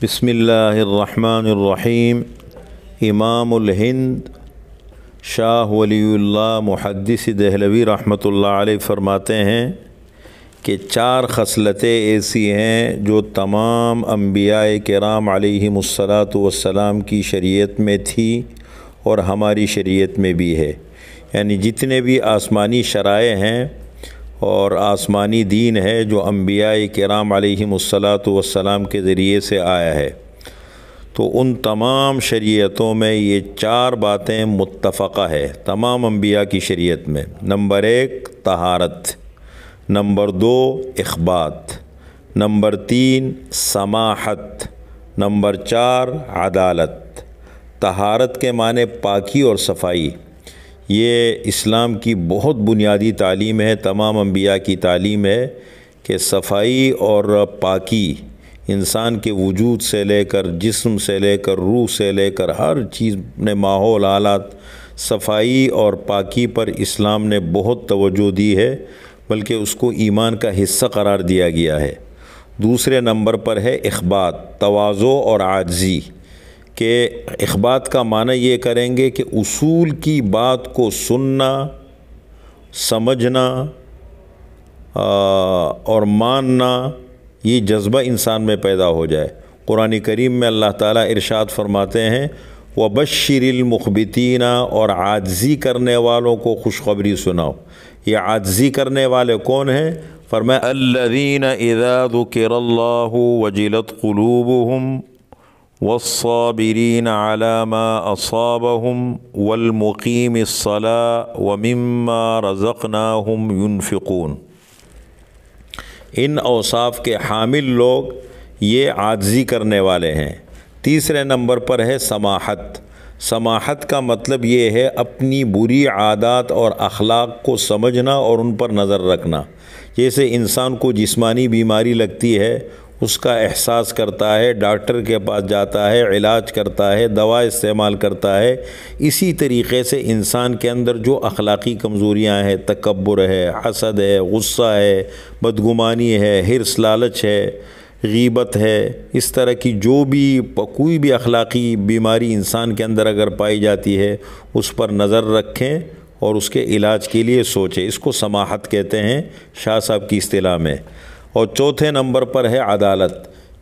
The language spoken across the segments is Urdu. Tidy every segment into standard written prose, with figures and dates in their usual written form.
بسم اللہ الرحمن الرحیم۔ امام الہند شاہ ولی اللہ محدث دہلوی رحمۃ اللہ علیہ فرماتے ہیں کہ 4 خصلتیں ایسی ہیں جو تمام انبیاء کرام علیہم الصلاۃ والسلام کی شریعت میں تھی اور ہماری شریعت میں بھی ہے، یعنی جتنے بھی آسمانی شرائع ہیں اور آسمانی دین ہے جو انبیاء کرام علیہم الصلاۃ والسلام کے ذریعے سے آیا ہے، تو ان تمام شریعتوں میں یہ 4 باتیں متفقہ ہے تمام انبیاء کی شریعت میں۔ نمبر 1 طہارت، نمبر 2 اخبات، نمبر 3 سماحت، نمبر 4 عدالت۔ طہارت کے معنی پاکی اور صفائی، یہ اسلام کی بہت بنیادی تعلیم ہے، تمام انبیاء کی تعلیم ہے کہ صفائی اور پاکی انسان کے وجود سے لے کر، جسم سے لے کر، روح سے لے کر، ہر چیز نے ماحول حالات صفائی اور پاکی پر اسلام نے بہت توجہ دی ہے، بلکہ اس کو ایمان کا حصہ قرار دیا گیا ہے۔ دوسرے نمبر پر ہے اخبات، تواضع اور عاجزی، کہ اخبات کا معنی یہ کریں گے کہ اصول کی بات کو سننا، سمجھنا اور ماننا، یہ جذبہ انسان میں پیدا ہو جائے۔ قرآن کریم میں اللہ تعالیٰ ارشاد فرماتے ہیں وَبَشِّرِ الْمُخْبِتِينَ، اور عاجزی کرنے والوں کو خوشخبری سناؤ۔ یہ عاجزی کرنے والے کون ہیں؟ فرمایا الَّذِينَ إِذَا ذُكِرَ اللَّهُ وَجِلَتْ قُلُوبُهُمْ والصابرین علی ما اصابہم والمقیم الصلاۃ ومما رزقناہم ینفقون۔ ان اوصاف کے حامل لوگ یہ عاجزی کرنے والے ہیں۔ تیسرے نمبر پر ہے سماحت۔ سماحت کا مطلب یہ ہے اپنی بری عادات اور اخلاق کو سمجھنا اور ان پر نظر رکھنا۔ جیسے انسان کو جسمانی بیماری لگتی ہے، اس کا احساس کرتا ہے، ڈاکٹر کے پاس جاتا ہے، علاج کرتا ہے، دوا استعمال کرتا ہے، اسی طریقے سے انسان کے اندر جو اخلاقی کمزوریاں ہیں، تکبر ہے، حسد ہے، غصہ ہے، بدگمانی ہے، حرص لالچ ہے، غیبت ہے، اس طرح کی جو بھی کوئی بھی اخلاقی بیماری انسان کے اندر اگر پائی جاتی ہے، اس پر نظر رکھیں اور اس کے علاج کے لیے سوچیں۔ اس کو سماحت کہتے ہیں شاہ صاحب کی اصطلاح میں۔ اور چوتھے نمبر پر ہے عدالت،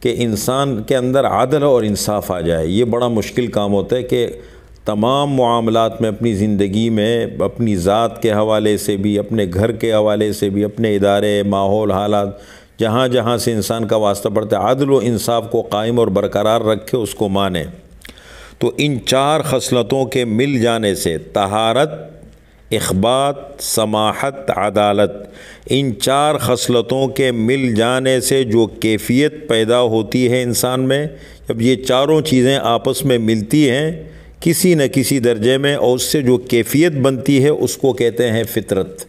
کہ انسان کے اندر عدل اور انصاف آ جائے۔ یہ بڑا مشکل کام ہوتا ہے کہ تمام معاملات میں، اپنی زندگی میں، اپنی ذات کے حوالے سے بھی، اپنے گھر کے حوالے سے بھی، اپنے ادارے، ماحول، حالات، جہاں جہاں سے انسان کا واسطہ پڑتا ہے، عدل و انصاف کو قائم اور برقرار رکھے، اس کو مانے۔ تو ان 4 خصلتوں کے مل جانے سے طہارت، اخبات، سماحت، عدالت، ان 4 خصلتوں کے مل جانے سے جو کیفیت پیدا ہوتی ہے انسان میں، جب یہ چاروں چیزیں آپس میں ملتی ہیں کسی نہ کسی درجے میں، اور اس سے جو کیفیت بنتی ہے، اس کو کہتے ہیں فطرت۔